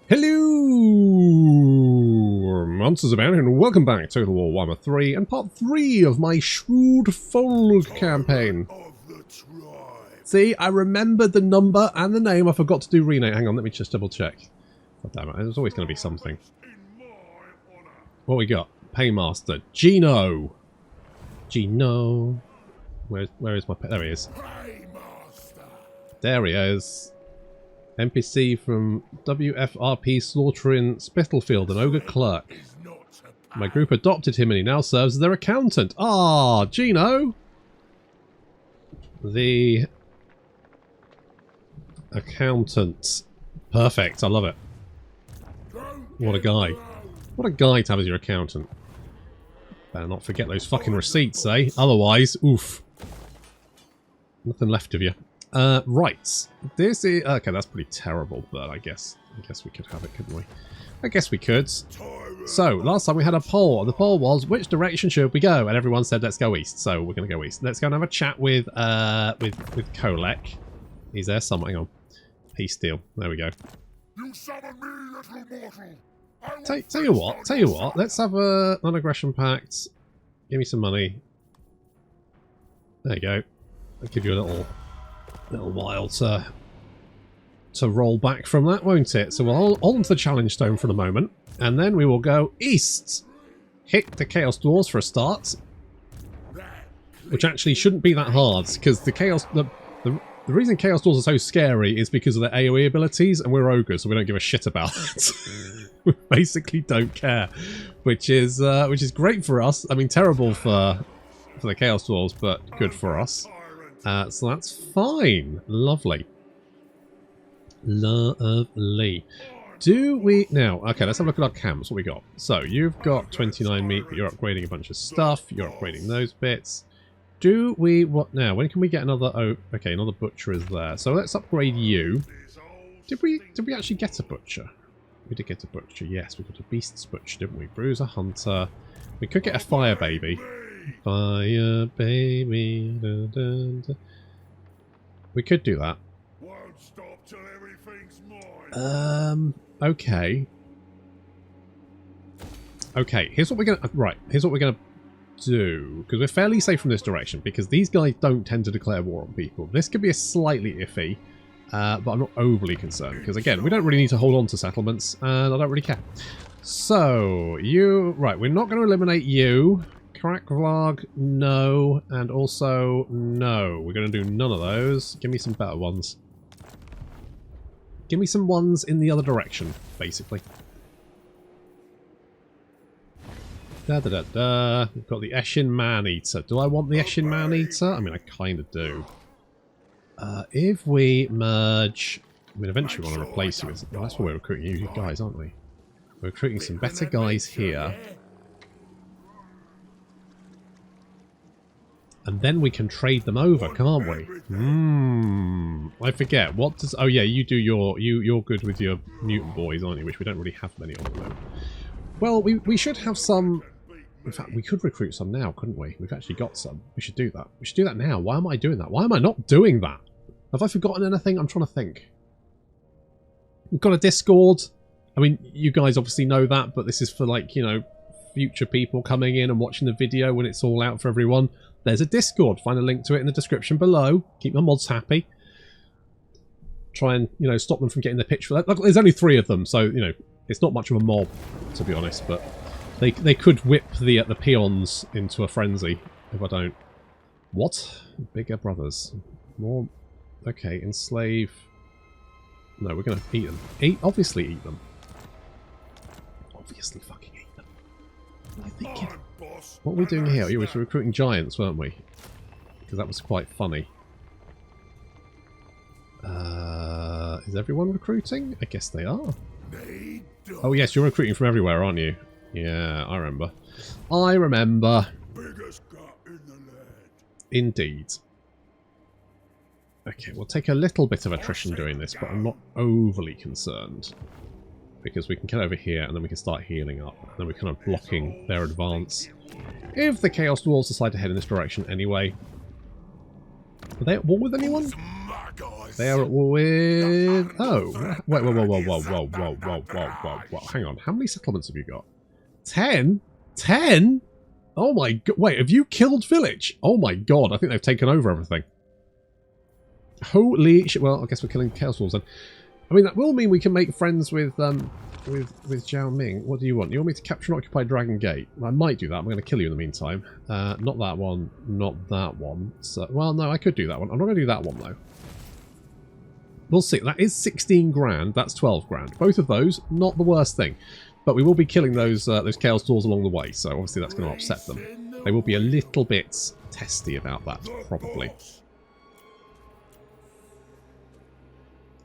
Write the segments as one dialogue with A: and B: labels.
A: Hello, Monsters Abound, and welcome back to Total War Warhammer 3 and part 3 of my Shrewd Fulg campaign. See, I remembered the number and the name. I forgot to do rename. Hang on, let me just double check. God damn it, there's always going to be something. What we got? Paymaster. Gino. Gino. Where is my pet? There he is. There he is. NPC from WFRP slaughtering Spittlefield, an ogre clerk. My group adopted him and he now serves as their accountant. Ah, Gino! The accountant. Perfect, I love it. What a guy. What a guy to have as your accountant. Better not forget those fucking receipts, eh? Otherwise, oof. Nothing left of you. Right. This is... Okay, that's pretty terrible, but I guess we could have it, couldn't we? I guess we could. So, last time we had a poll. The poll was, which direction should we go? And everyone said, let's go east. So, we're going to go east. Let's go and have a chat with Kolek. He's there somewhere. Hang on. Peace deal. There we go.
B: You summon me, little mortal.
A: Tell you what. Let's have a non-aggression pact. Give me some money. There you go. I'll give you a little while to roll back from that, won't it? So we'll hold on to the challenge stone for the moment, and then we will go east. Hit the Chaos Dwarves for a start, which actually shouldn't be that hard, because the reason Chaos Dwarves are so scary is because of their AoE abilities, and we're ogres, so we don't give a shit about it. We basically don't care, which is great for us. I mean, terrible for the Chaos Dwarves, but good for us. So that's fine. Lovely. Lovely. Do we... Now, okay, let's have a look at our camps. What we got? So, you've got 29 meat, but you're upgrading a bunch of stuff. You're upgrading those bits. Do we... What now? When can we get another... Oh, okay, another butcher is there. So let's upgrade you. Did we actually get a butcher? We did get a butcher, yes. We got a beast's butcher, didn't we? Bruiser, hunter. We could get a fire baby. Fire baby. Da, da, da. We could do that.
B: Won't stop till everything's mine.
A: Okay. Okay, here's what we're gonna... Right, here's what we're gonna do. Because we're fairly safe from this direction, because these guys don't tend to declare war on people. This could be a slightly iffy, but I'm not overly concerned. Because again, we don't really need to hold on to settlements, and I don't really care. So, you... Right, we're not going to eliminate you. Krakvlarg, no. And also, no. We're going to do none of those. Give me some better ones. Give me some ones in the other direction, basically. Da da da da. We've got the Eshin Man-Eater. Do I want the Eshin Man-Eater? I mean, I kind of do. If we merge... I mean, eventually we want to replace you with... Well, that's why we're recruiting you guys, aren't we? We're recruiting some better guys here. And then we can trade them over, can't we? I forget. What does... Oh yeah, you do your... You're good with your mutant boys, aren't you? Which we don't really have many of them. Well, we should have some... In fact, we could recruit some now, couldn't we? We've actually got some. We should do that. We should do that now. Why am I doing that? Why am I not doing that? Have I forgotten anything? I'm trying to think. We've got a Discord. I mean, you guys obviously know that, but this is for, like, you know, future people coming in and watching the video when it's all out for everyone. There's a Discord. Find a link to it in the description below. Keep my mods happy. Try and, you know, stop them from getting the pitch for that. Look, there's only 3 of them, so, you know, it's not much of a mob, to be honest, but they could whip the peons into a frenzy if I don't. What? Bigger brothers. More... Okay, enslave... No, we're going to eat them. Obviously eat them. Obviously fucking eat them. What are you thinking? What are we doing here? We were recruiting giants, weren't we? Because that was quite funny. Is everyone recruiting? I guess they are. Oh yes, you're recruiting from everywhere, aren't you? Yeah, I remember. I remember. Indeed. Okay, we'll take a little bit of attrition doing this, but I'm not overly concerned. Because we can get over here and then we can start healing up. And then we're kind of blocking their advance. If the Chaos Dwarves decide to head in this direction anyway. Are they at war with anyone? They are at war with... Oh, wait, whoa. Hang on, how many settlements have you got? 10? 10? Oh my god, wait, have you killed Vilitch? Oh my god, I think they've taken over everything. Holy shit, well, I guess we're killing Chaos Wolves then. I mean, that will mean we can make friends with Zhao Ming. What do you want? You want me to capture and occupy Dragon Gate? I might do that. I'm going to kill you in the meantime. Not that one. Not that one. So, well, no, I could do that one. I'm not going to do that one, though. We'll see. That is 16 grand. That's 12 grand. Both of those, not the worst thing. But we will be killing those Chaos Dwarves along the way, so obviously that's going to upset them. They will be a little bit testy about that, probably.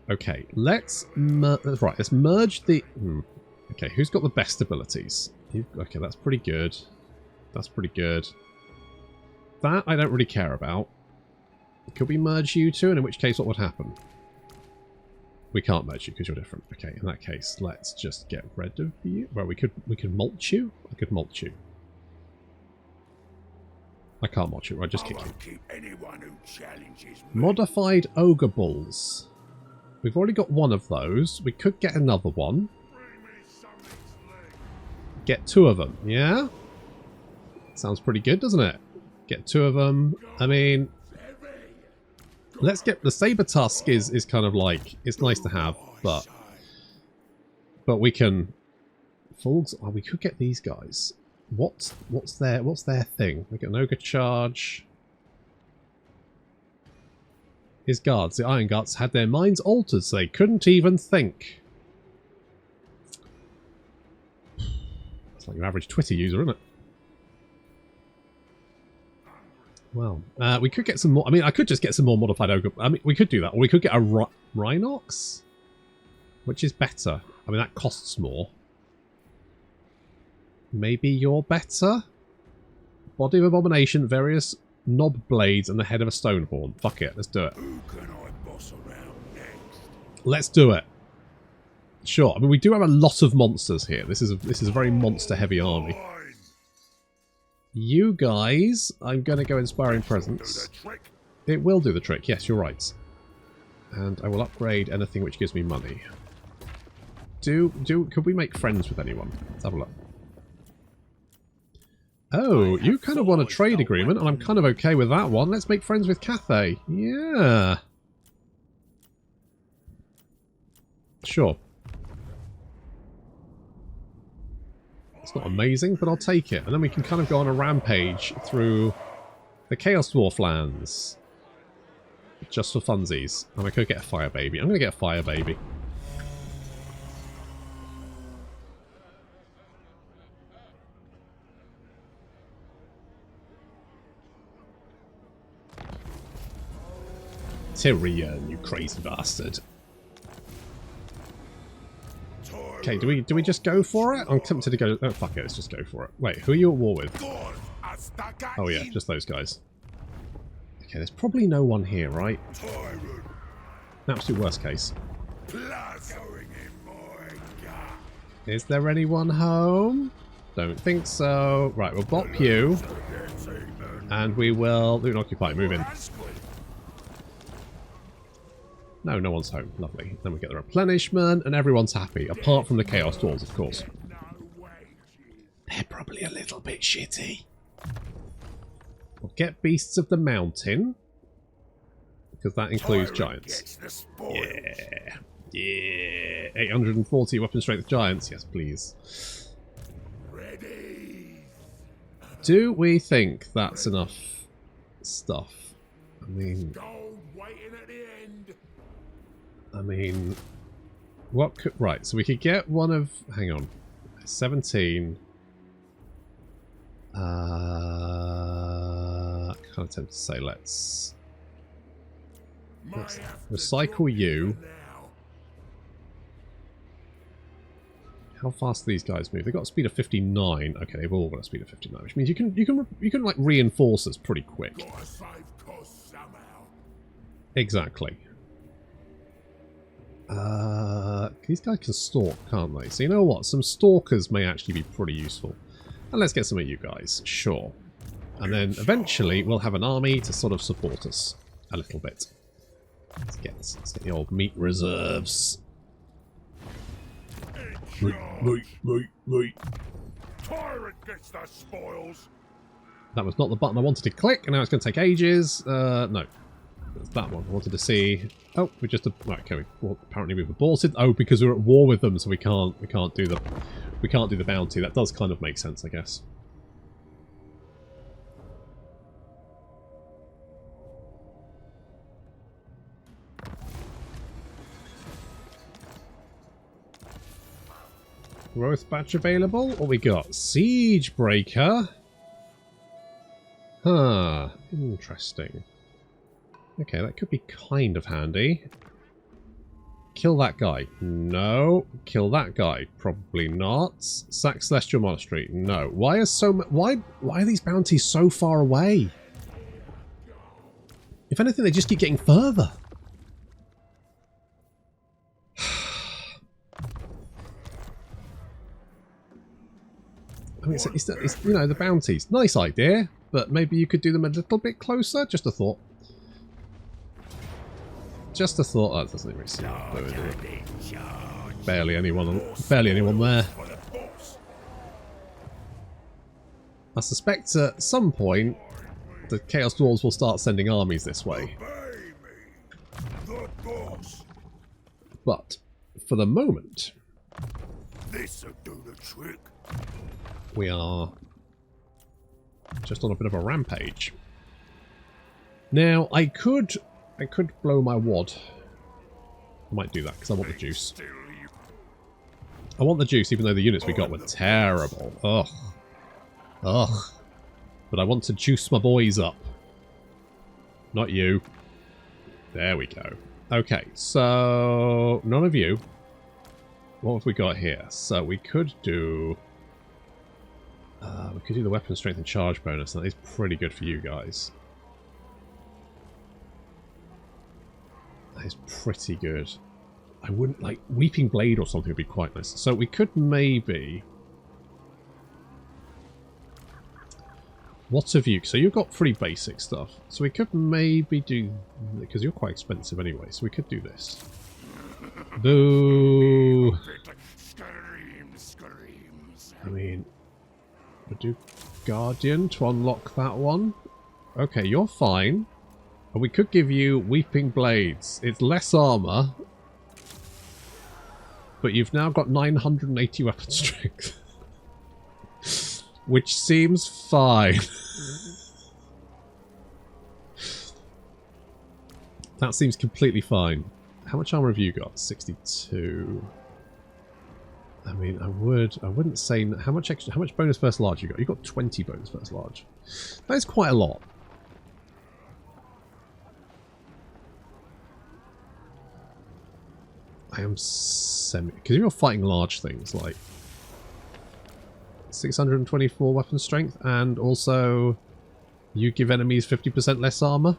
A: Okay, let's merge the... Okay, who's got the best abilities? Okay, that's pretty good. That's pretty good. That I don't really care about. Could we merge you two? And in which case, what would happen? We can't merge you because you're different. Okay, in that case, let's just get rid of you. Well, we could mulch you. I could mulch you. I can't mulch you. I'll just kick you. Modified Ogre Bulls. We've already got one of those. We could get another one. Get two of them, yeah? Sounds pretty good, doesn't it? Get two of them. I mean, let's get... The Saber Tusk is kind of like... It's nice to have, but we can... Fulgs... Oh, we could get these guys. What's their thing? We get an Ogre Charge... His guards, the Iron Guards, had their minds altered so they couldn't even think. It's like your average Twitter user, isn't it? Well, we could get some more... I mean, I could just get some more modified Ogre... I mean, we could do that. Or we could get a Rhinox? Which is better. I mean, that costs more. Maybe you're better? Body of Abomination, various... knob blades and the head of a stonehorn. Fuck it, let's do it.
B: Who can I boss around next?
A: Let's do it. Sure. I mean, we do have a lot of monsters here. This is a very monster-heavy army. You guys, I'm going to go Inspiring Presence. It will do the trick. Yes, you're right. And I will upgrade anything which gives me money. Could we make friends with anyone? Let's have a look. Oh, you kind of want a trade agreement, and I'm kind of okay with that one. Let's make friends with Cathay. Yeah. Sure. It's not amazing, but I'll take it. And then we can kind of go on a rampage through the Chaos Dwarf lands. Just for funsies. And I could get a Fire Baby. I'm going to get a Fire Baby. Tyrion, you crazy bastard. Okay, do we just go for it? I'm tempted to go... Oh, fuck it, let's just go for it. Wait, who are you at war with? Oh yeah, just those guys. Okay, there's probably no one here, right? Absolute worst case. Is there anyone home? Don't think so. Right, we'll bop you. And we will... Loot and occupy, move in. No, no one's home. Lovely. Then we get the replenishment, and everyone's happy. Apart from the Chaos Dwarves, of course. They're probably a little bit shitty. We'll get Beasts of the Mountain. Because that includes giants. Yeah. Yeah. 840 weapon strength giants. Yes, please. Do we think that's enough stuff? I mean, what could... Right, so we could get one of... Hang on. 17. Kind of tempted to say let's recycle you. How fast do these guys move? They've got a speed of 59. Okay, they've all got a speed of 59, which means you can like reinforce us pretty quick. Exactly. These guys can stalk, can't they? So you know what? Some stalkers may actually be pretty useful. And let's get some of you guys. Sure. And then eventually we'll have an army to sort of support us a little bit. Let's get the old meat reserves. Meat.
B: Tyrant gets the spoils.
A: That was not the button I wanted to click, and now it's going to take ages. No. That's that one. I wanted to see... Oh, we just... Right, okay. Well, apparently we've aborted. Oh, because we're at war with them, so we can't do the... We can't do the bounty. That does kind of make sense, I guess. Growth batch available. What we got? Siege Breaker. Huh. Interesting. Okay, that could be kind of handy. Kill that guy. No. Kill that guy. Probably not. Sack Celestial Monastery. No. Why are these bounties so far away? If anything, they just keep getting further. I mean, it's you know, the bounties. Nice idea, but maybe you could do them a little bit closer. Just a thought. Just a thought. That doesn't even seem barely anyone there. I suspect at some point the Chaos Dwarves will start sending armies this way. But for the moment,
B: This'll do the trick.
A: We are just on a bit of a rampage. Now, I could blow my wad. I might do that because I want the juice. I want the juice, even though the units we got were terrible. Ugh. Ugh. But I want to juice my boys up. Not you. There we go. Okay, so none of you. What have we got here? So we could do... we could do the weapon strength and charge bonus. That is pretty good for you guys. That is pretty good. I wouldn't like Weeping Blade or something would be quite nice. So we could maybe... What have you... So you've got pretty basic stuff. So we could maybe do... Because you're quite expensive anyway. So we could do this. Boo! I mean... We'll do Guardian to unlock that one. Okay, you're fine. And we could give you Weeping Blades. It's less armor. But you've now got 980 weapon strength. Which seems fine. That seems completely fine. How much armor have you got? 62. I mean, I wouldn't say how much bonus first large you got. You got 20 bonus first large. That is quite a lot. I am because you're fighting large things like 624 weapon strength, and also you give enemies 50% less armor.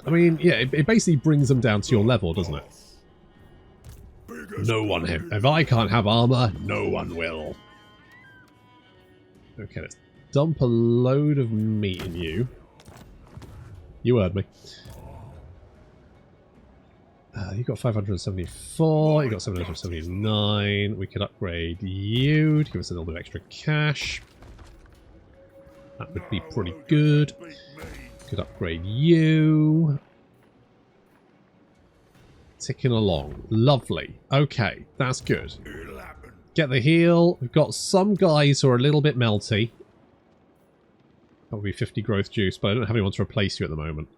A: I mean, yeah, it basically brings them down to your level, doesn't it? No one, if I can't have armor, no one will. Okay, let's dump a load of meat in you. You heard me. You got 574, you got 779. We could upgrade you to give us a little bit of extra cash. That would be pretty good. Could upgrade you. Ticking along. Lovely. Okay, that's good. Get the heal. We've got some guys who are a little bit melty. That would be 50 growth juice, but I don't have anyone to replace you at the moment.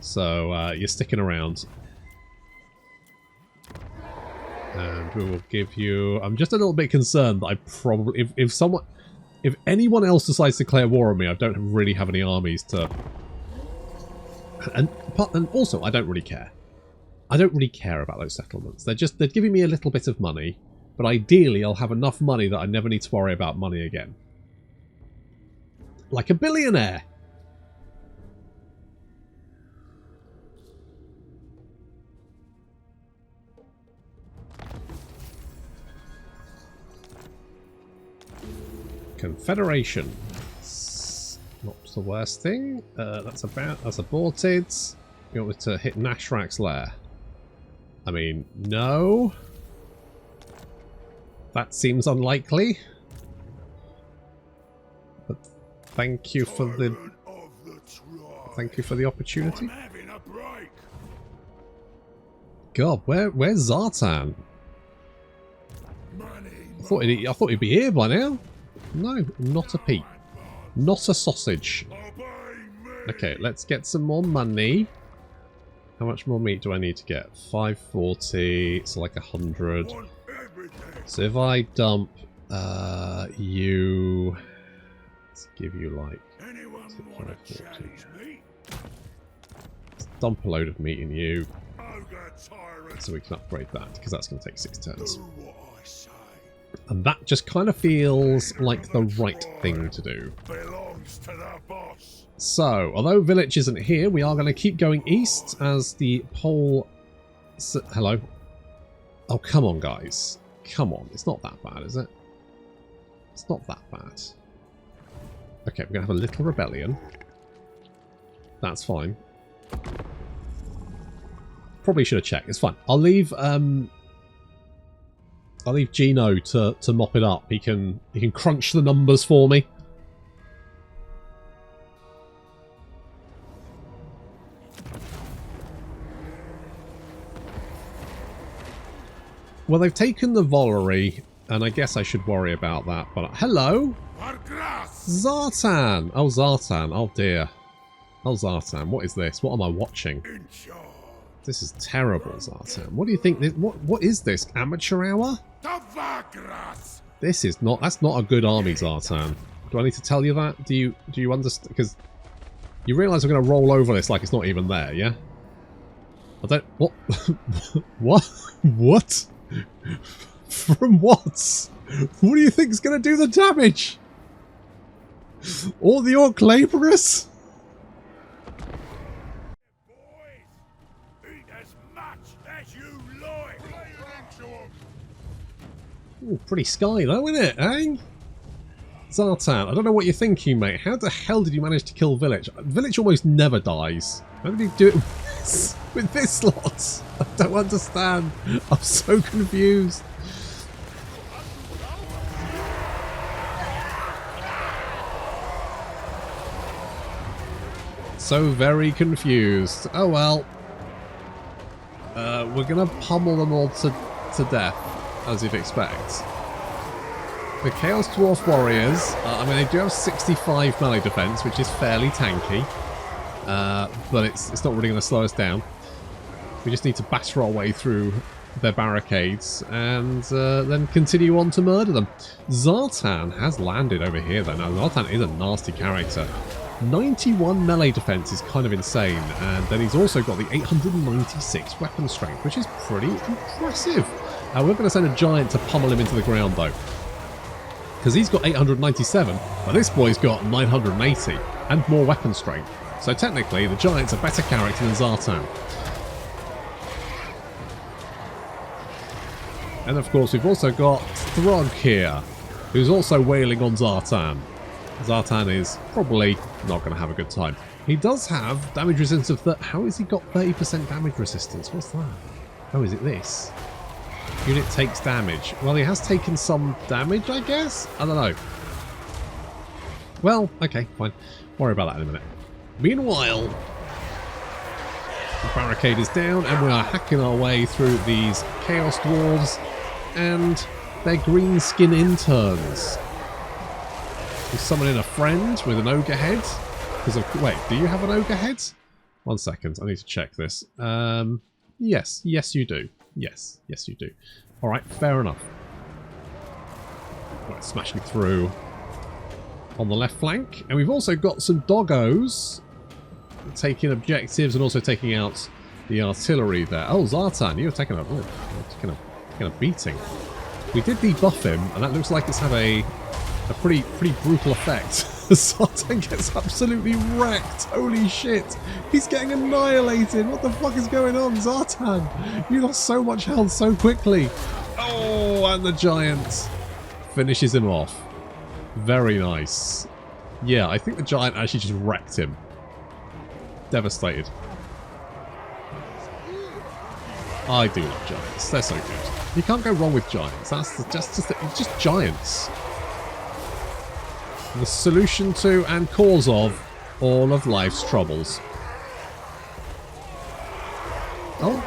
A: So, you're sticking around. And we will give you... I'm just a little bit concerned that I probably... If anyone else decides to declare war on me, I don't really have any armies to... And also, I don't really care. I don't really care about those settlements. They're giving me a little bit of money, but ideally I'll have enough money that I never need to worry about money again. Like a billionaire! Confederation. Not What's the worst thing? That's aborted. You want me to hit Nashrak's lair? I mean, no. That seems unlikely. But thank you for the opportunity. God, where's Zhatan? I thought he'd be here by now. No, not a peep. Not a sausage. Okay, let's get some more money. How much more meat do I need to get? 540, so like 100. So if I dump you... Let's give you like... 540. Let's dump a load of meat in you. So we can upgrade that, because that's going to take 6 turns. And that just kind of feels like the right thing to do. So, although Vilitch isn't here, we are going to keep going east as the pole... Hello? Oh, come on, guys. Come on. It's not that bad, is it? It's not that bad. Okay, we're going to have a little rebellion. That's fine. Probably should have checked. It's fine. I'll leave Gino to mop it up. He can crunch the numbers for me. Well, they've taken the Volary, and I guess I should worry about that. But hello, Zhatan. Oh, Zhatan. Oh dear. Oh, Zhatan. What is this? What am I watching? This is terrible, Zhatan. What do you think? What is this? Amateur hour? This is not. That's not a good army, Zhatan. Do I need to tell you that? Do you understand? Because you realise I'm going to roll over this like it's not even there, yeah? I don't. What? What? What? From what? What do you think is going to do the damage? All the Orc labourers? Ooh, pretty sky though, isn't it, eh? Zhatan, I don't know what you're thinking, mate. How the hell did you manage to kill Vilitch? Vilitch almost never dies. How did he do it with this lot? I don't understand. I'm so confused. So very confused. Oh well. We're gonna pummel them all to death, as you'd expect. The Chaos Dwarf Warriors, I mean, they do have 65 melee defense, which is fairly tanky, but it's not really going to slow us down. We just need to batter our way through their barricades and then continue on to murder them. Zhatan has landed over here, though. Now, Zhatan is a nasty character. 91 melee defense is kind of insane, and then he's also got the 896 weapon strength, which is pretty impressive. We're going to send a giant to pummel him into the ground, though, because he's got 897, but this boy's got 980 and more weapon strength. So technically, the giant's a better character than Zhatan. And of course, we've also got Throg here, who's also wailing on Zhatan. Zhatan is probably not going to have a good time. He does have damage resistance of... How has he got 30% damage resistance? What's that? Oh, is it this? Unit takes damage. Well, he has taken some damage, I guess? I don't know. Well, okay, fine. Worry about that in a minute. Meanwhile, the barricade is down and we are hacking our way through these Chaos Dwarves and their green skin interns. We're summoning a friend with an ogre head. Wait, do you have an ogre head? 1 second, I need to check this. Yes, you do. Yes, you do. Alright, fair enough. Right, smashing through on the left flank. And we've also got some doggos taking objectives and also taking out the artillery there. Oh, Zhatan, you're taking a beating. We did debuff him, and that looks like it's had a pretty brutal effect. Zhatan gets absolutely wrecked. Holy shit. He's getting annihilated. What the fuck is going on, Zhatan? You lost so much health so quickly. Oh, and the giant finishes him off. Very nice. Yeah, I think the giant actually just wrecked him. Devastated. I do love giants. They're so good. You can't go wrong with giants. That's just giants. The solution to and cause of all of life's troubles. Oh.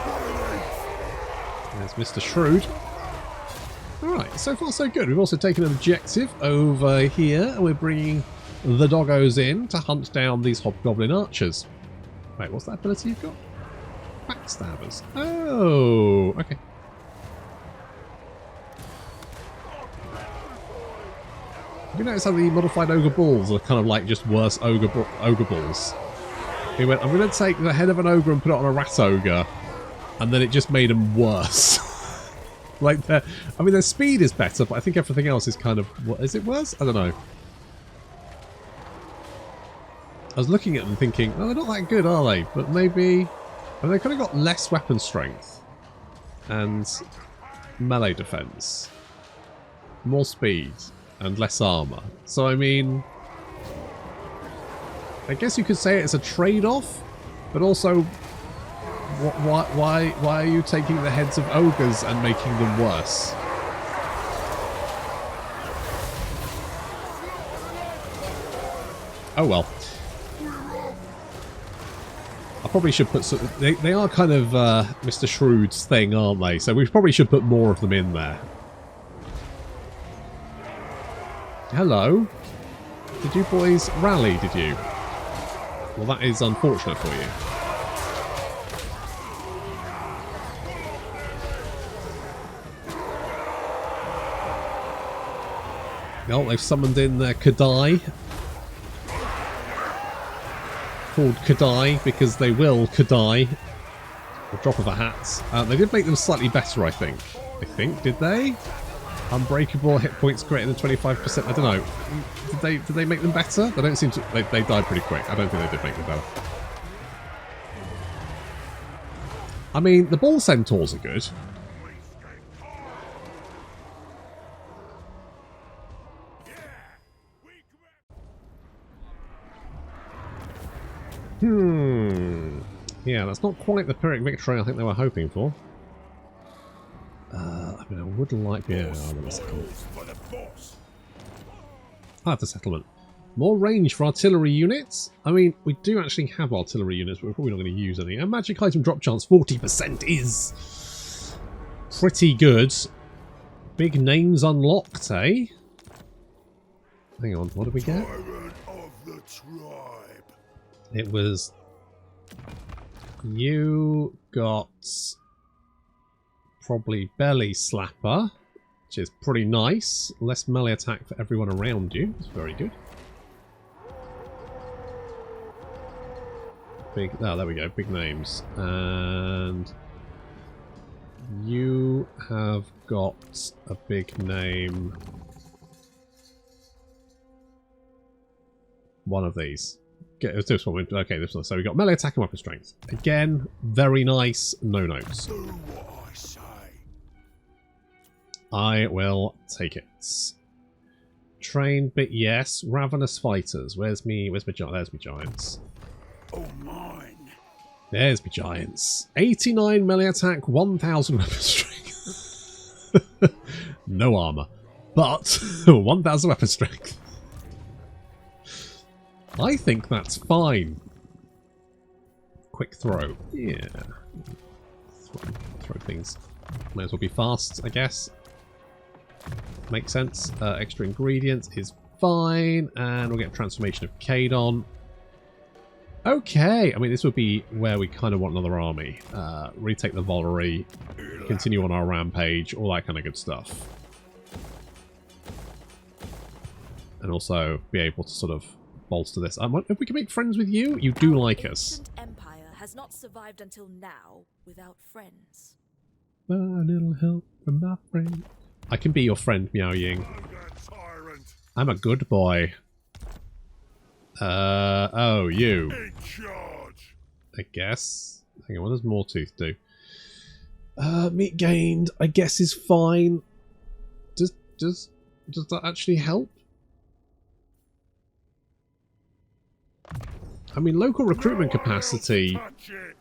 A: There's Mr. Shrewd. Alright, so far so good. We've also taken an objective over here, and we're bringing the doggos in to hunt down these hobgoblin archers. Wait, what's that ability you've got? Backstabbers. Oh, okay. Have you noticed how the modified ogre balls are kind of like just worse ogre balls? He went, I'm going to take the head of an ogre and put it on a rat ogre, and then it just made them worse. Like, I mean, their speed is better, but I think everything else is kind of... Is it worse? I don't know. I was looking at them thinking, oh, they're not that good, are they? But maybe... I mean, they've kind of got less weapon strength. And melee defense. More speed. And less armor. So, I mean... I guess you could say it's a trade-off. But also... Why are you taking the heads of ogres and making them worse? Oh well. I probably should put some... They are kind of Mr. Shrewd's thing, aren't they? So we probably should put more of them in there. Hello. Did you boys rally, did you? Well, that is unfortunate for you. Oh, they've summoned in their Kadai. Called Kadai because they will Kadai. A drop of a hat. They did make them slightly better, I think. Did they? Unbreakable, hit points greater than 25%. I don't know. Did they make them better? They don't seem to... They died pretty quick. I don't think they did make them better. I mean, the ball centaurs are good. Yeah, that's not quite the Pyrrhic victory I think they were hoping for. I mean, I would like... Yeah, I have the settlement. More range for artillery units. I mean, we do actually have artillery units, but we're probably not going to use any. And magic item drop chance 40% is pretty good. Big names unlocked, eh? Hang on, what did we get? It was... You got probably Belly Slapper, which is pretty nice. Less melee attack for everyone around you. It's very good. Big... Oh, there we go. Big names. And... You have got a big name. One of these. Okay, it's this one. Okay, this one. So we got melee attack and weapon strength. Again, very nice. No notes.
B: Do what I say.
A: I will take it. Train bit, yes. Ravenous fighters. Where's me giant? There's me giants.
B: Oh, mine.
A: There's me giants. 89 melee attack, 1000 weapon strength. No armor, but 1000 weapon strength. I think that's fine. Quick throw. Yeah. Throw things. May as well be fast, I guess. Makes sense. Extra ingredients is fine. And we'll get transformation of Kadon. Okay. I mean, this would be where we kind of want another army. Retake the Volary. Continue on our rampage. All that kind of good stuff. And also be able to sort of bolster this. If we can make friends with you, you do like us.
C: Empire has not survived until now without friends.
A: A little help from my friend. I can be your friend, Miao Ying. I'm a good boy. Oh, you.
B: In charge.
A: I guess. Hang on, what does Moretooth do? Meat gained, I guess, is fine. Does that actually help? I mean, local recruitment capacity
B: Touch it.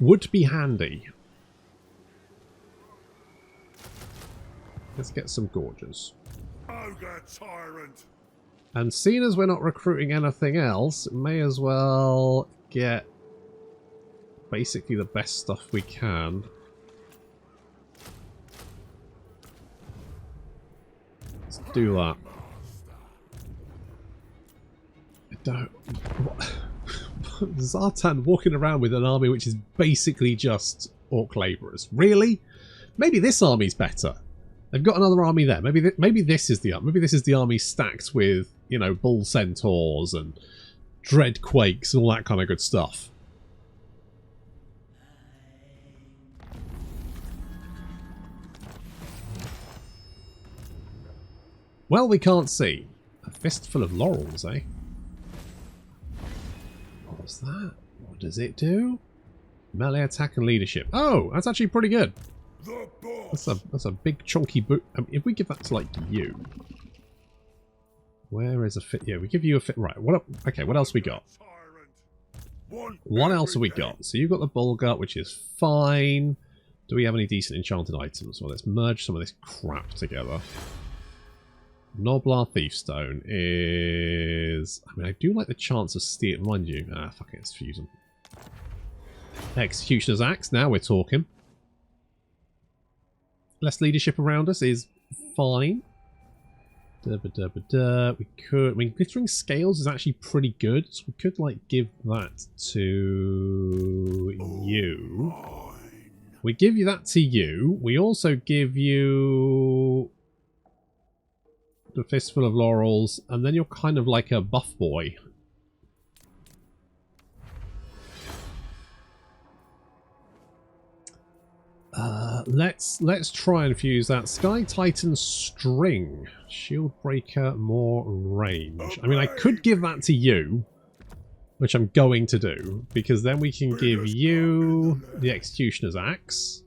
A: would be handy. Let's get some gorges.
B: Ogre tyrant.
A: And seeing as we're not recruiting anything else, may as well get basically the best stuff we can. Let's do that. I don't... Zhatan walking around with an army which is basically just orc labourers. Really? Maybe this army's better. They've got another army there. Maybe this is the army stacked with, you know, bull centaurs and dread quakes and all that kind of good stuff. Well, we can't see. A fistful of laurels, eh? What's that? What does it do? Melee attack and leadership. Oh, that's actually pretty good.
B: The boss.
A: That's a big chunky boot. If we give that to like you, where is a fit? Yeah, we give you a fit. Right. Okay. What else we got? What else have we got? So you've got the bull gut, which is fine. Do we have any decent enchanted items? Well, let's merge some of this crap together. Noblar Thiefstone is... I mean, I do like the chance of steal. Mind you. Ah, fuck it. Let's fuse them. Executioner's Axe. Now we're talking. Less leadership around us is fine. We could... I mean, Glittering Scales is actually pretty good. So we could, like, give that to you. We give you that to you. We also give you... the Fistful of Laurels, and then you're kind of like a buff boy. Let's try and fuse that. Sky Titan String. Shield Breaker, more range. I mean, I could give that to you, which I'm going to do, because then we can give you the Executioner's Axe,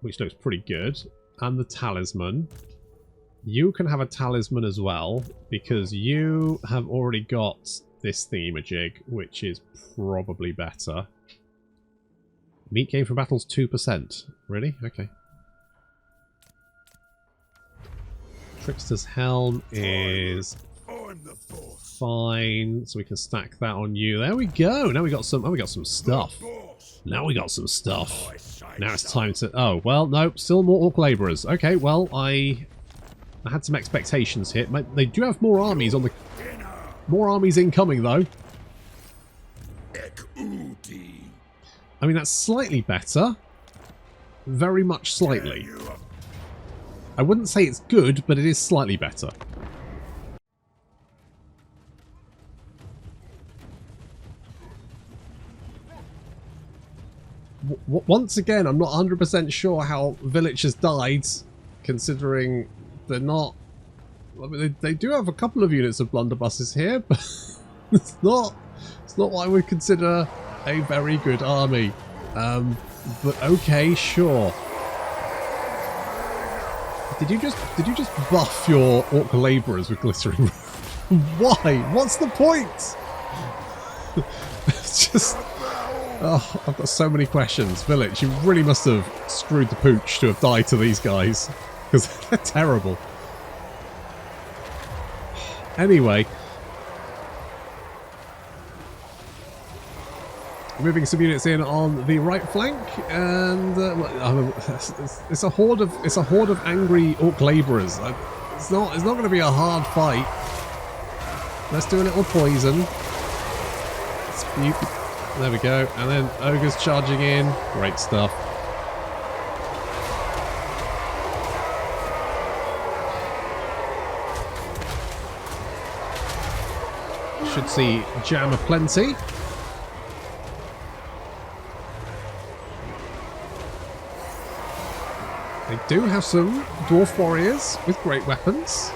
A: which looks pretty good, and the Talisman. You can have a talisman as well, because you have already got this thingamajig, which is probably better. Meat gain for battles 2%. Really? Okay. Trickster's Helm is fine, so we can stack that on you. There we go. Now we got some. Oh, we got some stuff. Now we got some stuff. Now it's time to. Oh well, no, still more orc labourers. Okay, well I had some expectations here. They do have more armies on the... More armies incoming, though. I mean, that's slightly better. Very much slightly. I wouldn't say it's good, but it is slightly better. Once again, I'm not 100% sure how Vilitch has died, considering... They're not... I mean, they do have a couple of units of blunderbusses here, but it's not what I would consider a very good army. But okay, sure. Did you just buff your orc labourers with glittering? Why? What's the point? It's just... Oh, I've got so many questions. Vilitch, you really must have screwed the pooch to have died to these guys. Because they're terrible. Anyway. Moving some units in on the right flank, and it's a horde of angry orc labourers. It's not going to be a hard fight. Let's do a little poison. There we go, and then ogres charging in. Great stuff. Should see jam aplenty. They do have some dwarf warriors with great weapons.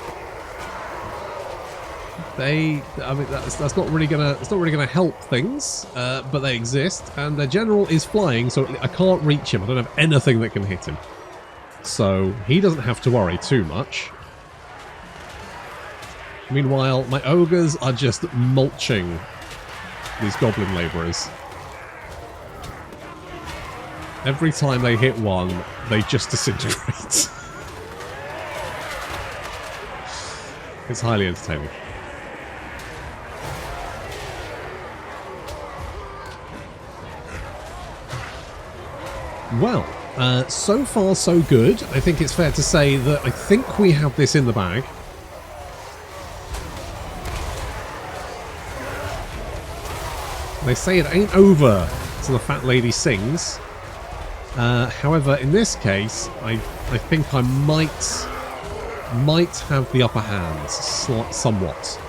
A: I mean, that's not really gonna help things, but they exist, and their general is flying, so I can't reach him. I don't have anything that can hit him, so he doesn't have to worry too much. Meanwhile, my ogres are just mulching these goblin labourers. Every time they hit one, they just disintegrate. It's highly entertaining. Well, so far so good. I think it's fair to say that I think we have this in the bag. They say it ain't over till the fat lady sings. However, in this case, I think I might have the upper hand somewhat.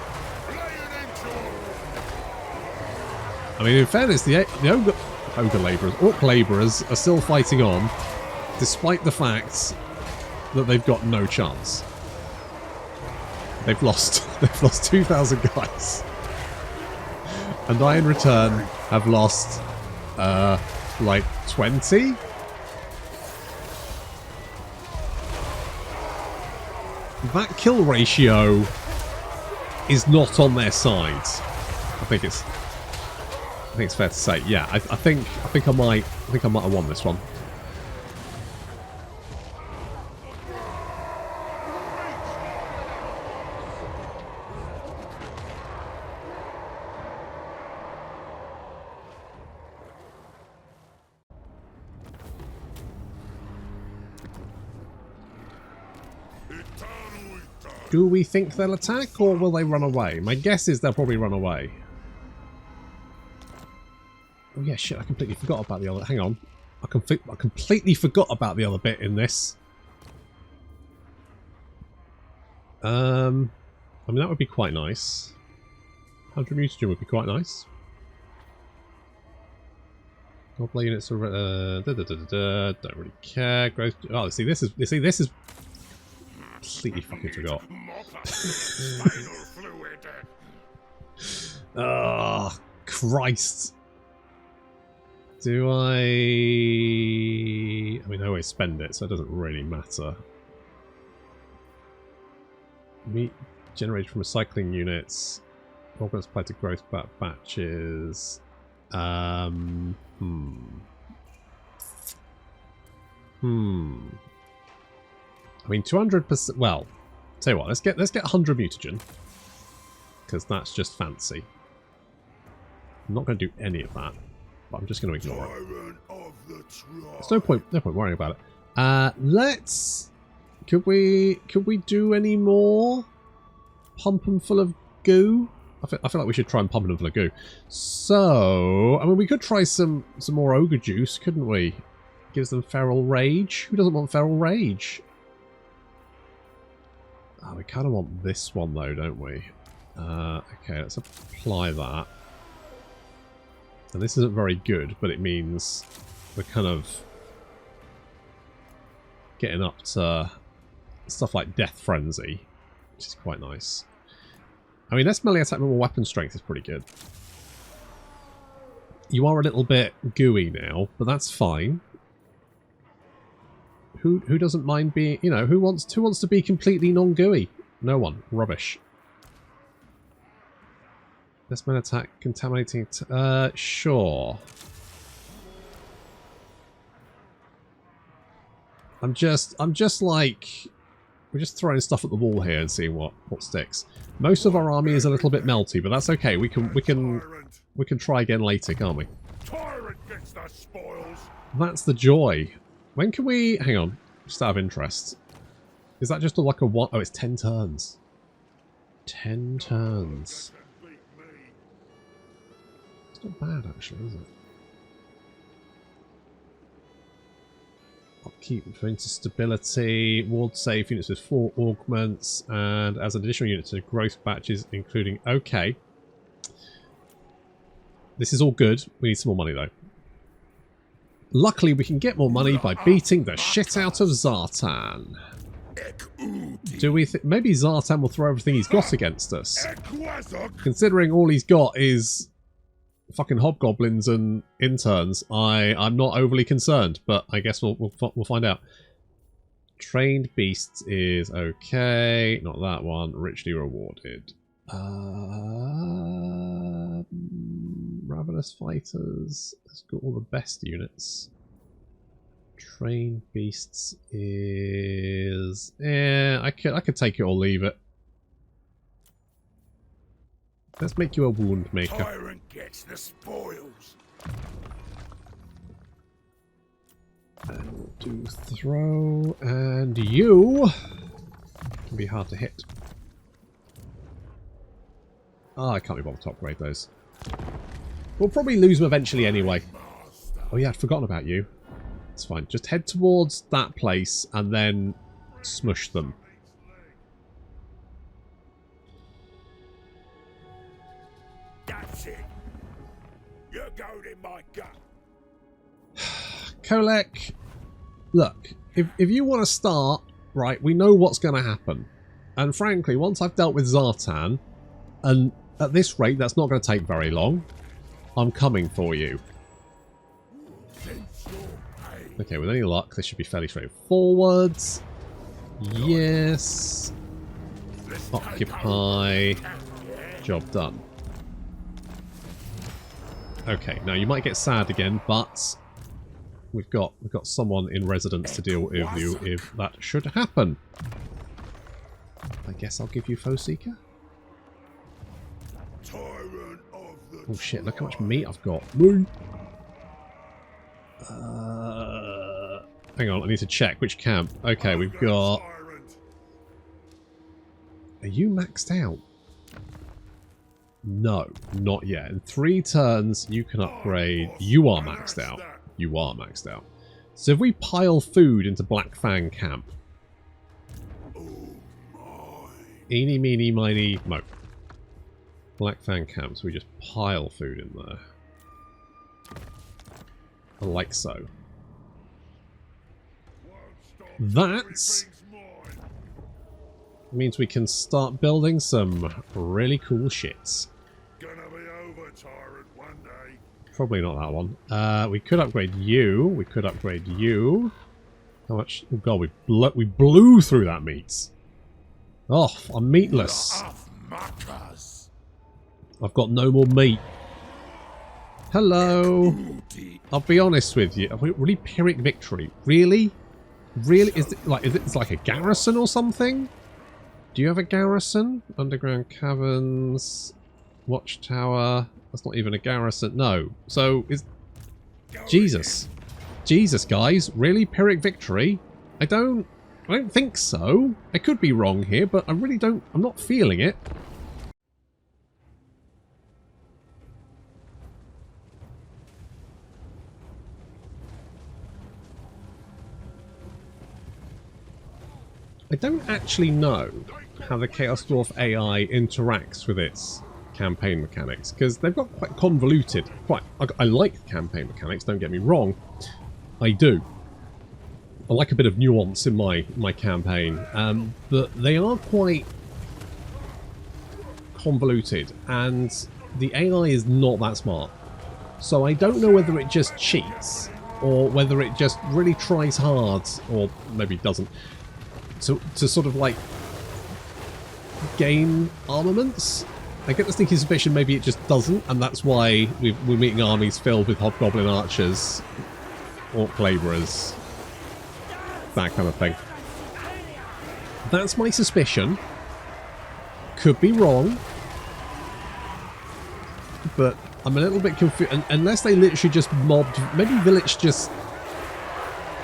A: I mean, in fairness, the Ogre labourers, Orc labourers are still fighting on, despite the fact that they've got no chance. They've lost 2,000 guys. And I, in return, have lost, like 20? That kill ratio is not on their side. I think it's fair to say. Yeah, I think I might have won this one. Do we think they'll attack, or will they run away? My guess is they'll probably run away. Oh yeah, shit, I completely forgot about the other... Hang on. I completely forgot about the other bit in this. I mean, that would be quite nice. 100 mutagen would be quite nice. Goblin units are... don't really care. Growth... Oh, see, this is... Completely fucking forgot. Oh, Christ. Do I mean, I always spend it, so it doesn't really matter. Meat generated from recycling units. Organs applied to growth batches. I mean, 200%. Well, tell you what, let's get 100 mutagen, because that's just fancy. I'm not going to do any of that, but I'm just going to ignore it. There's no point worrying about it. Let's. Could we do any more? Pump them full of goo. I feel like we should try and pump them full of goo. So, I mean, we could try some more ogre juice, couldn't we? Gives them feral rage. Who doesn't want feral rage? Oh, we kind of want this one though, don't we? Okay, let's apply that. And this isn't very good, but it means we're kind of getting up to stuff like Death Frenzy, which is quite nice. I mean, less melee attack, but more weapon strength is pretty good. You are a little bit gooey now, but that's fine. Who doesn't mind being, you know, who wants to be completely non-gooey? No one. Rubbish. Less melee attack, contaminating. Sure. I'm just like, we're just throwing stuff at the wall here and seeing what sticks. Most of our army is a little bit melty, but that's okay. We can try again later, can't we?
B: Tyrant gets the spoils.
A: That's the joy. When can we... Hang on. Just out of interest. Is that just like a one... Oh, it's 10 turns. 10 turns. It's not bad, actually, is it? Upkeep for stability. Ward safe units with 4 augments. And as an additional unit to growth batches, including... Okay. This is all good. We need some more money, though. Luckily, we can get more money by beating the shit out of Zhatan. Do we think... Maybe Zhatan will throw everything he's got against us. Considering all he's got is fucking hobgoblins and interns, I'm not overly concerned, but I guess we'll find out. Trained beasts is okay. Not that one. Richly rewarded. Ravenous Fighters has got all the best units. Trained Beasts is... yeah, I could take it or leave it. Let's make you a wound maker.
B: Tyrant gets the spoils.
A: And we'll do throw, and you can be hard to hit. Ah, I can't be bothered to upgrade those. We'll probably lose them eventually anyway. Oh yeah, I'd forgotten about you. It's fine. Just head towards that place and then smush them.
B: That's it. You're going in my gut.
A: Kolek, look, if you want to start, right, we know what's going to happen. And frankly, once I've dealt with Zhatan, and at this rate, that's not going to take very long, I'm coming for you. Okay, with any luck, this should be fairly straightforward. Yes. Occupy. Job done. Okay, now you might get sad again, but we've got someone in residence to deal with you if that should happen. I guess I'll give you Foe Seeker. Oh shit, look how much meat I've got. Hang on, I need to check which camp. Okay, we've got... Are you maxed out? No, not yet. In 3 turns, you can upgrade. You are maxed out. You are maxed out. So if we pile food into Black Fang camp... Eeny, meeny, miny, mo. Black Fang camp, so we just pile food in there. Like so. That means we can start building some really cool shits.
B: Gonna be over, tyrant, one day.
A: Probably not that one. We could upgrade you. We could upgrade you. How much? Oh god, we blew through that meat. Oh, I'm meatless. I've got no more meat. Hello. I'll be honest with you. Really Pyrrhic victory. Really? Really? Is it like a garrison or something? Do you have a garrison? Underground caverns. Watchtower. That's not even a garrison. No. So is... Jesus. Jesus, guys. Really Pyrrhic victory? I don't think so. I could be wrong here, but I really don't... I'm not feeling it. I don't actually know how the Chaos Dwarf AI interacts with its campaign mechanics, because they've got quite convoluted. I like the campaign mechanics, don't get me wrong. I do. I like a bit of nuance in my campaign, but they are quite convoluted, and the AI is not that smart. So I don't know whether it just cheats, or whether it just really tries hard, or maybe doesn't, to sort of like gain armaments. I get the sneaky suspicion maybe it just doesn't, and that's why we're meeting armies filled with hobgoblin archers, orc labourers, that kind of thing. That's my suspicion. Could be wrong, but I'm a little bit confused. Unless they literally just mobbed, maybe Vilitch just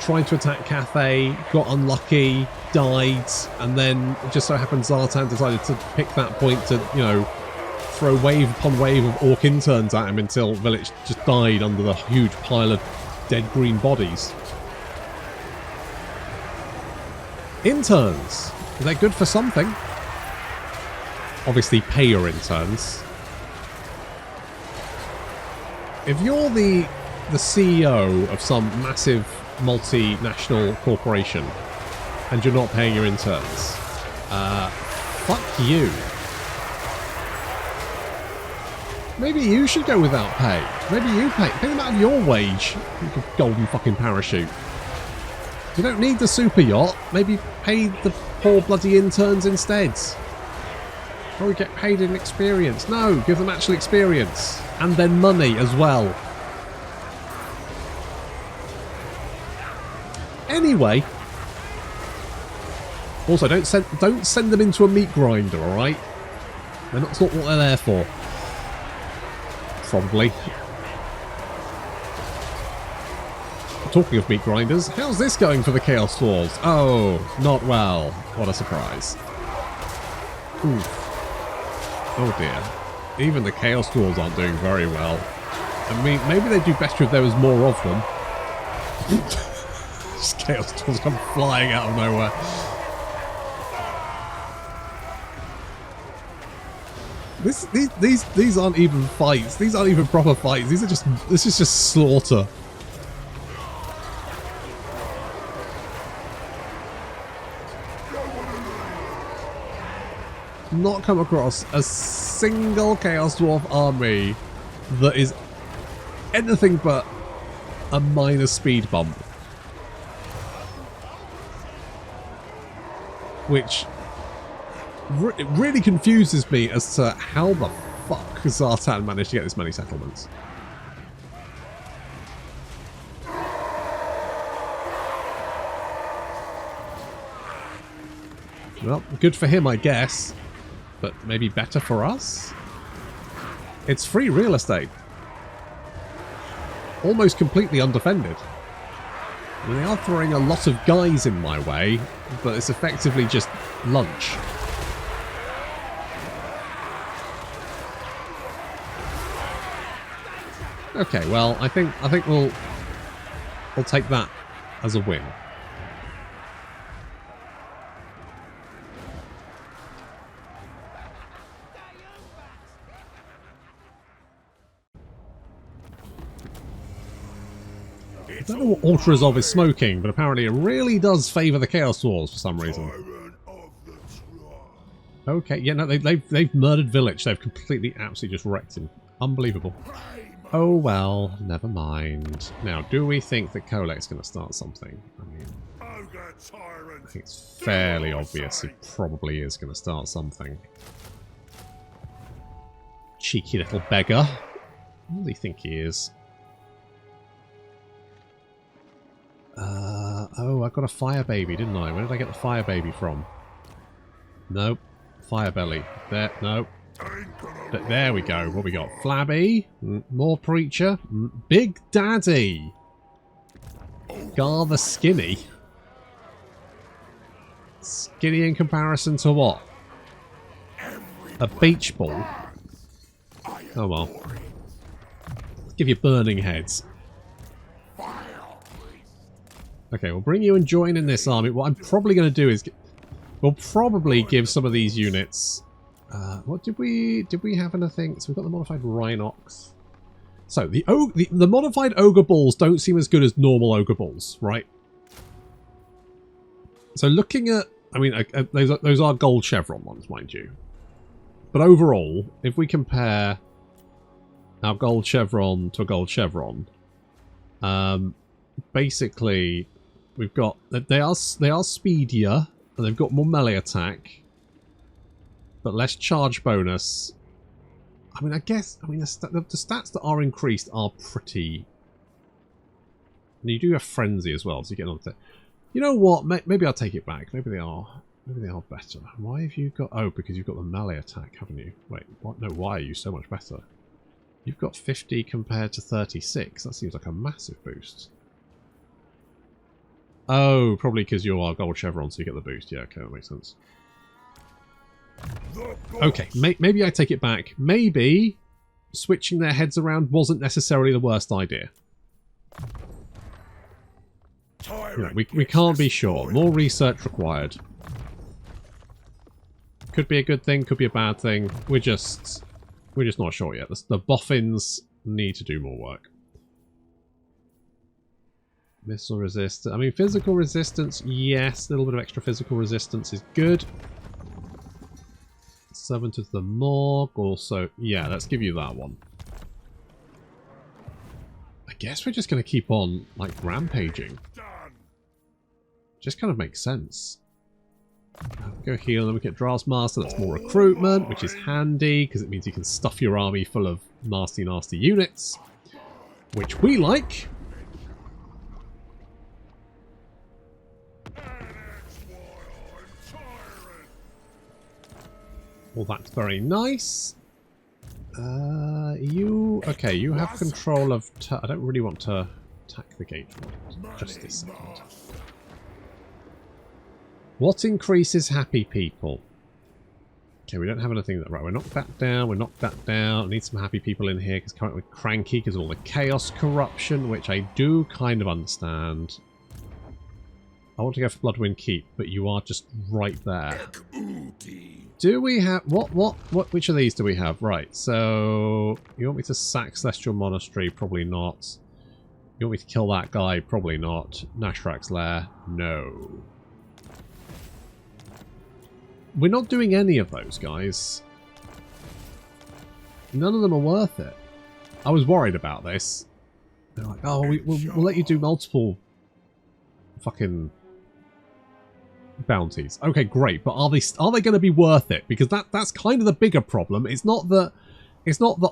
A: tried to attack Cathay, got unlucky, died, and then it just so happens Zhatan decided to pick that point to, you know, throw wave upon wave of orc interns at him until Vilitch just died under the huge pile of dead green bodies. Interns! They're good for something. Obviously pay your interns. If you're the CEO of some massive multinational corporation and you're not paying your interns, fuck you. Maybe you should go without pay. Maybe you pay them out of your wage. You golden fucking parachute. You don't need the super yacht. Maybe pay the poor bloody interns instead. Or we get paid in experience. No, give them actual experience. And then money as well. Anyway. Also, don't send them into a meat grinder, alright? That's not what they're there for. Probably. Talking of meat grinders, how's this going for the Chaos Dwarves? Oh, not well. What a surprise. Oof. Oh dear. Even the Chaos Dwarves aren't doing very well. I mean, maybe they'd do better if there was more of them. Just Chaos Dwarves come flying out of nowhere. These aren't even fights. These aren't even proper fights. This is just slaughter. Not come across a single Chaos Dwarf army that is anything but a minor speed bump. Which really confuses me as to how the fuck Zhatan managed to get this many settlements. Well, good for him, I guess. But maybe better for us? It's free real estate. Almost completely undefended. I mean, they are throwing a lot of guys in my way, but it's effectively just lunch. Okay, well, I think we'll take that as a win. I don't know what Ultra Resolve is smoking, but apparently it really does favour the Chaos Dwarves for some reason. Okay, yeah, no, they've murdered Vilitch. They've completely, absolutely just wrecked him. Unbelievable. Oh well, never mind. Now, do we think that Kolek's going to start something? I mean, I think it's fairly obvious he probably is going to start something. Cheeky little beggar. What do you think he is? Oh, I got a fire baby, didn't I? Where did I get the fire baby from? Nope. Fire belly. There, nope. There we go. What we got? Flabby. More preacher. Big Daddy. Gar the Skinny. Skinny in comparison to what? A beach ball. Oh well. Give you burning heads. Okay, we'll bring you and join in this army. What I'm probably going to do is we'll probably give some of these units. What did we have anything? So we've got the modified Rhinox. So the modified ogre balls don't seem as good as normal ogre balls, right? So looking at, I mean, those are gold chevron ones, mind you. But overall, if we compare our gold chevron to a gold chevron, basically we've got they are speedier and they've got more melee attack, but less charge bonus. I mean, the stats that are increased are pretty. And you do have frenzy as well, so you get on to. You know what? Maybe I'll take it back. Maybe they are better. Why have you got? Oh, because you've got the melee attack, haven't you? Wait, what? No, why are you so much better? You've got 50 compared to 36. That seems like a massive boost. Oh, probably because you are gold chevron, so you get the boost. Yeah, okay, that makes sense. Okay, maybe I take it back. Maybe switching their heads around wasn't necessarily the worst idea. You know, we can't be sure. More research required. Could be a good thing, could be a bad thing. We're just not sure yet. The boffins need to do more work. Missile resistance. I mean, physical resistance, yes. A little bit of extra physical resistance is good. Servant of the Morgue also. Yeah, let's give you that one. I guess we're just going to keep on, like, rampaging. Just kind of makes sense. Go heal, and then we get Draft Master. That's more recruitment, which is handy because it means you can stuff your army full of nasty units, which we like. Well, that's very nice. Okay, you have control of... I don't really want to attack the gate just this second. What increases happy people? Okay, we don't have anything that... Right, we knocked that down, we knocked that down. I need some happy people in here because currently we're cranky because of all the chaos corruption, which I do kind of understand. I want to go for Bloodwind Keep, but you are just right there. Do we have... Which of these do we have? Right, so... You want me to sack Celestial Monastery? Probably not. You want me to kill that guy? Probably not. Nashrak's Lair? No. We're not doing any of those, guys. None of them are worth it. I was worried about this. They're like, oh, we'll let you do multiple fucking bounties. Okay, great, but are they going to be worth it? Because that's kind of the bigger problem. It's not that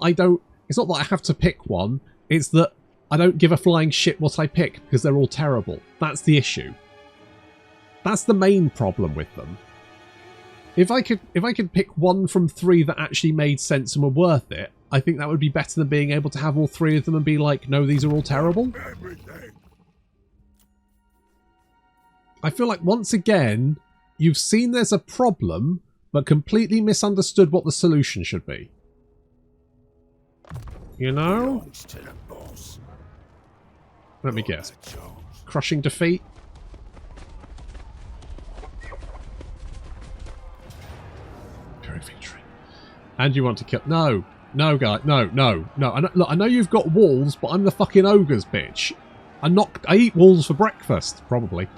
A: I have to pick one. It's that I don't give a flying shit what I pick because they're all terrible. That's the issue. That's the main problem with them. If I could pick one from 3 that actually made sense and were worth it, I think that would be better than being able to have all 3 of them and be like, no, these are all terrible. I feel like once again, you've seen there's a problem, but completely misunderstood what the solution should be. You know? Let me guess. Crushing defeat? Victory. And you want to kill... No, guy. No. Look, I know you've got walls, but I'm the fucking ogres, bitch. I eat walls for breakfast, probably.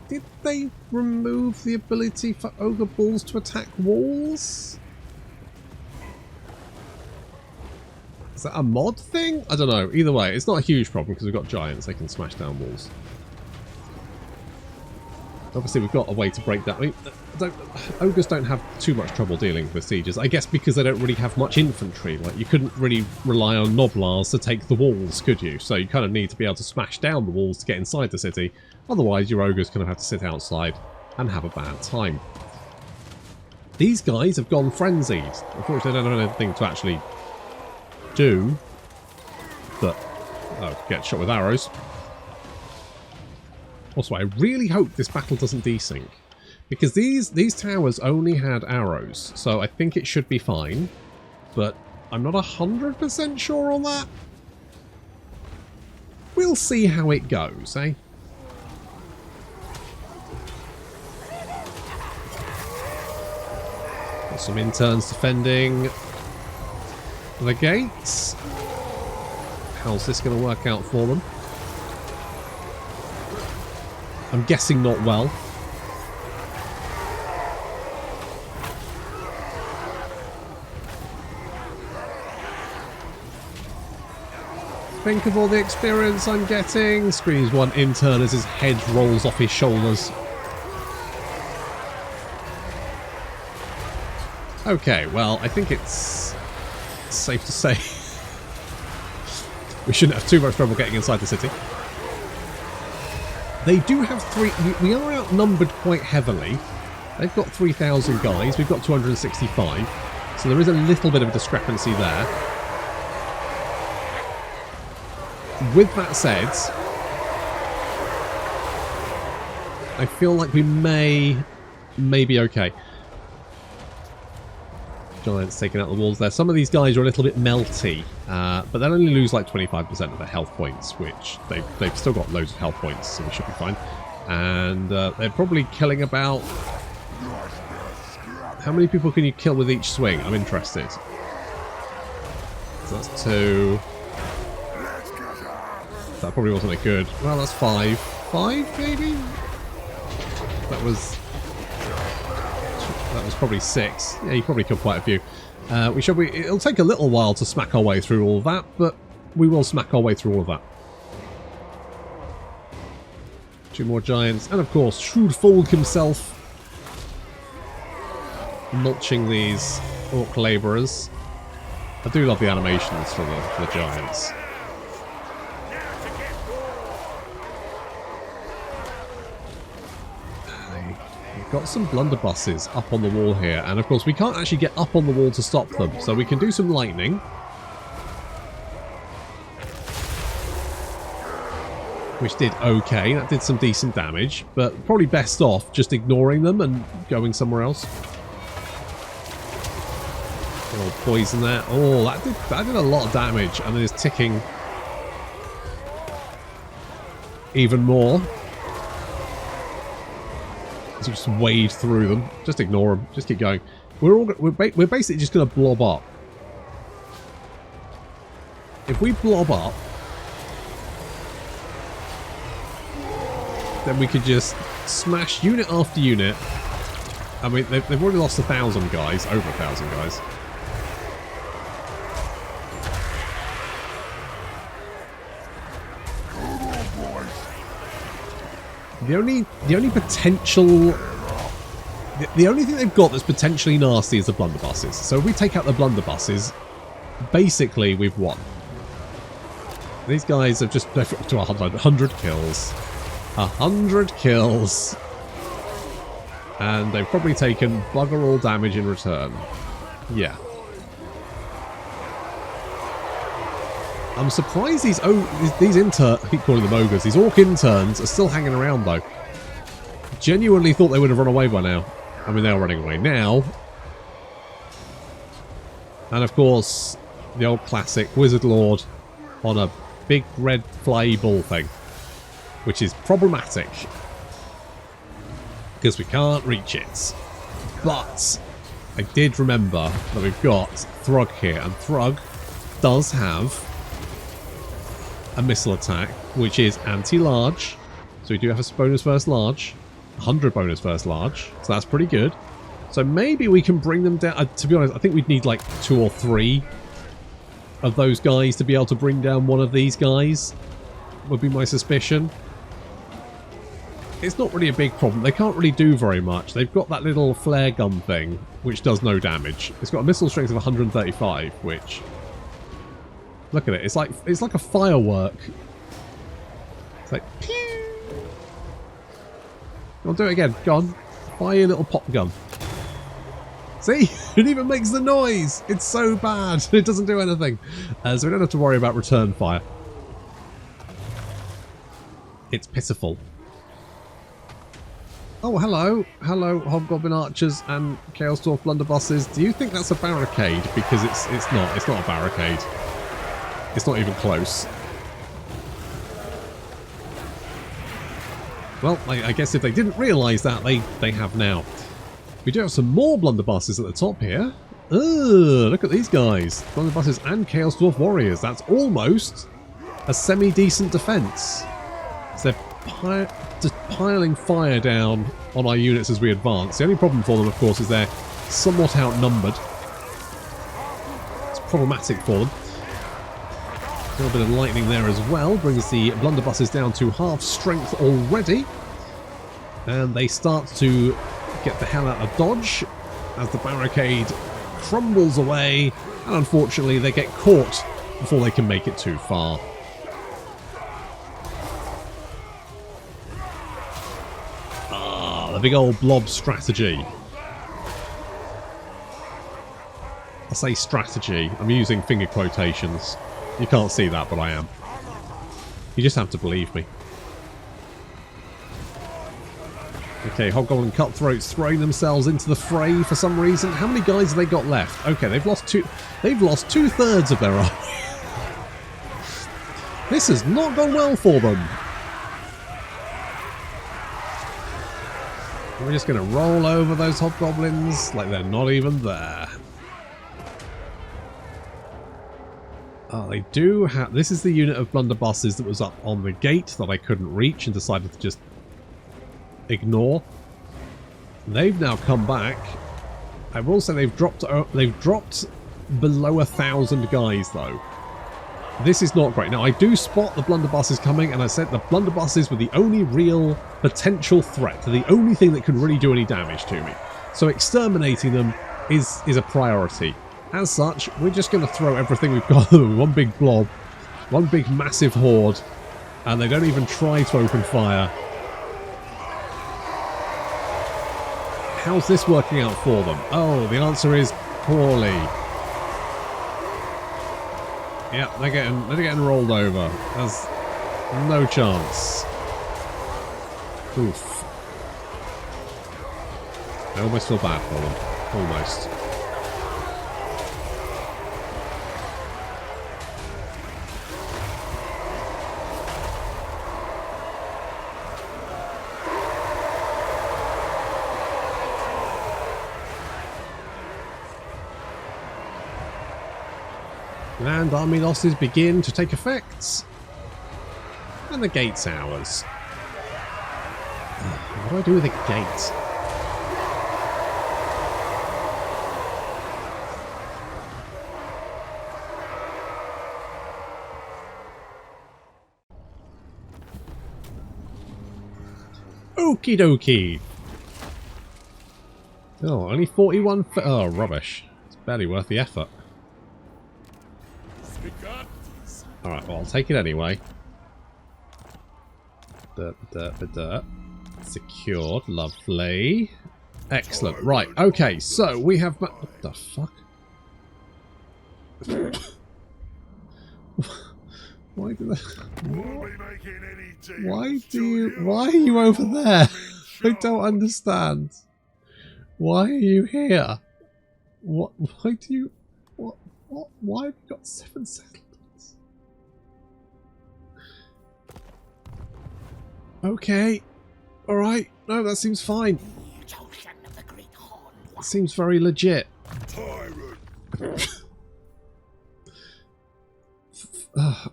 A: Did they remove the ability for ogre balls to attack walls? Is that a mod thing? I don't know. Either way, it's not a huge problem because we've got giants. They can smash down walls. Obviously, we've got a way to break that. I mean, ogres don't have too much trouble dealing with sieges. I guess because they don't really have much infantry. Like, you couldn't really rely on Noblars to take the walls, could you? So you kind of need to be able to smash down the walls to get inside the city. Otherwise, your ogres kind of have to sit outside and have a bad time. These guys have gone frenzied. Unfortunately, they don't have anything to actually do, but get shot with arrows. Also, I really hope this battle doesn't desync, because these towers only had arrows, so I think it should be fine, but I'm not 100% sure on that. We'll see how it goes, eh? Got some interns defending the gates. How's this going to work out for them? I'm guessing not well. Think of all the experience I'm getting. Screams one intern as his head rolls off his shoulders. Okay, well, I think it's safe to say we shouldn't have too much trouble getting inside the city. They do have 3... We are outnumbered quite heavily. They've got 3,000 guys. We've got 265. So there is a little bit of a discrepancy there. With that said, I feel like we may be okay. Giants taking out the walls there. Some of these guys are a little bit melty, but they'll only lose like 25% of their health points, which they've still got loads of health points, so we should be fine. And they're probably killing about... How many people can you kill with each swing? I'm interested. So that's 2. That probably wasn't a good... Well, that's 5. 5, maybe? That was probably 6. Yeah, you probably killed quite a few. It'll take a little while to smack our way through all of that, but we will smack our way through all of that. 2 more giants, and of course, Shrewd Fulg himself mulching these orc labourers. I do love the animations for the giants. We've got some blunderbusses up on the wall here, and of course we can't actually get up on the wall to stop them, so we can do some lightning. Which did okay, that did some decent damage, but probably best off just ignoring them and going somewhere else. Oh, poison there. Oh, that did a lot of damage, and then it's ticking even more. So just wade through them. Just ignore them. Just keep going. We're basically just going to blob up. If we blob up, then we could just smash unit after unit. I mean, they've already lost 1,000 guys, over 1,000 guys. The only potential... The only thing they've got that's potentially nasty is the blunderbusses. So if we take out the blunderbusses, basically we've won. These guys have just... They're up to 100 kills. 100 kills. And they've probably taken bugger all damage in return. Yeah. I'm surprised these I keep calling them ogres, these orc interns are still hanging around though. Genuinely thought they would have run away by now. I mean, they are running away now. And of course, the old classic Wizard Lord on a big red fly ball thing. Which is problematic. Because we can't reach it. But I did remember that we've got Thrug here, and Thrug does have a missile attack, which is anti-large. So we do have a bonus versus large. 100 bonus versus large. So that's pretty good. So maybe we can bring them down. To be honest, I think we'd need like 2 or 3 of those guys to be able to bring down one of these guys. Would be my suspicion. It's not really a big problem. They can't really do very much. They've got that little flare gun thing, which does no damage. It's got a missile strength of 135, which... Look at it. It's like a firework. It's like... Pew! I'll do it again. Go on. Fire your little pop gun. See? It even makes the noise! It's so bad. It doesn't do anything. So we don't have to worry about return fire. It's pitiful. Oh, hello. Hello, Hobgoblin Archers and Chaos Dwarf Blunderbusses. Do you think that's a barricade? Because it's not. It's not a barricade. It's not even close. Well, I guess if they didn't realise that, they have now. We do have some more Blunderbusses at the top here. Ugh, look at these guys. Blunderbusses and Chaos Dwarf Warriors. That's almost a semi-decent defence. So they're just piling fire down on our units as we advance. The only problem for them, of course, is they're somewhat outnumbered. It's problematic for them. A little bit of lightning there as well brings the blunderbusses down to half strength already. And they start to get the hell out of dodge as the barricade crumbles away. And unfortunately, they get caught before they can make it too far. Ah, the big old blob strategy. I say strategy. I'm using finger quotations. You can't see that, but I am. You just have to believe me. Okay, Hobgoblin Cutthroats throwing themselves into the fray for some reason. How many guys have they got left? Okay, they've lost 2/3 of their army. This has not gone well for them. We're just going to roll over those Hobgoblins like they're not even there. They do have... This is the unit of blunderbusses that was up on the gate that I couldn't reach and decided to just ignore. They've now come back. I will say they've dropped below 1,000 guys, though. This is not great. Now, I do spot the blunderbusses coming, and I said the blunderbusses were the only real potential threat. They're the only thing that could really do any damage to me. So exterminating them is a priority. As such, we're just going to throw everything we've got in one big blob, one big massive horde, and they don't even try to open fire. How's this working out for them? Oh, the answer is poorly. Yeah, they're getting rolled over. There's no chance. Oof. I almost feel bad for them. Almost. And army losses begin to take effect. And the gate's ours. What do I do with the gate? Okie dokie. Oh, only 41. Oh, rubbish. It's barely worth the effort. Alright, well, I'll take it anyway. Secured. Lovely. Excellent. Right, okay, so we have... What the fuck? Why do Why are you over there? I don't understand. Why are you here? What? Why do you... What? Why have you got 7 settlements? Okay. Alright. No, that seems fine. That seems very legit.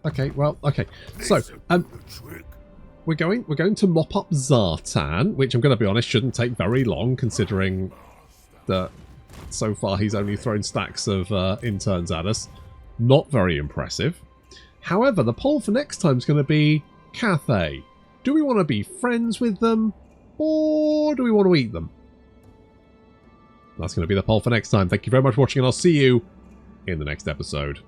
A: Okay, well, okay. So, we're going to mop up Zhatan, which I'm going to be honest shouldn't take very long, considering that so far he's only thrown stacks of interns at us. Not very impressive. However, the poll for next time is going to be Cathay. Do we want to be friends with them, or do we want to eat them? That's going to be the poll for next time. Thank you very much for watching, and I'll see you in the next episode.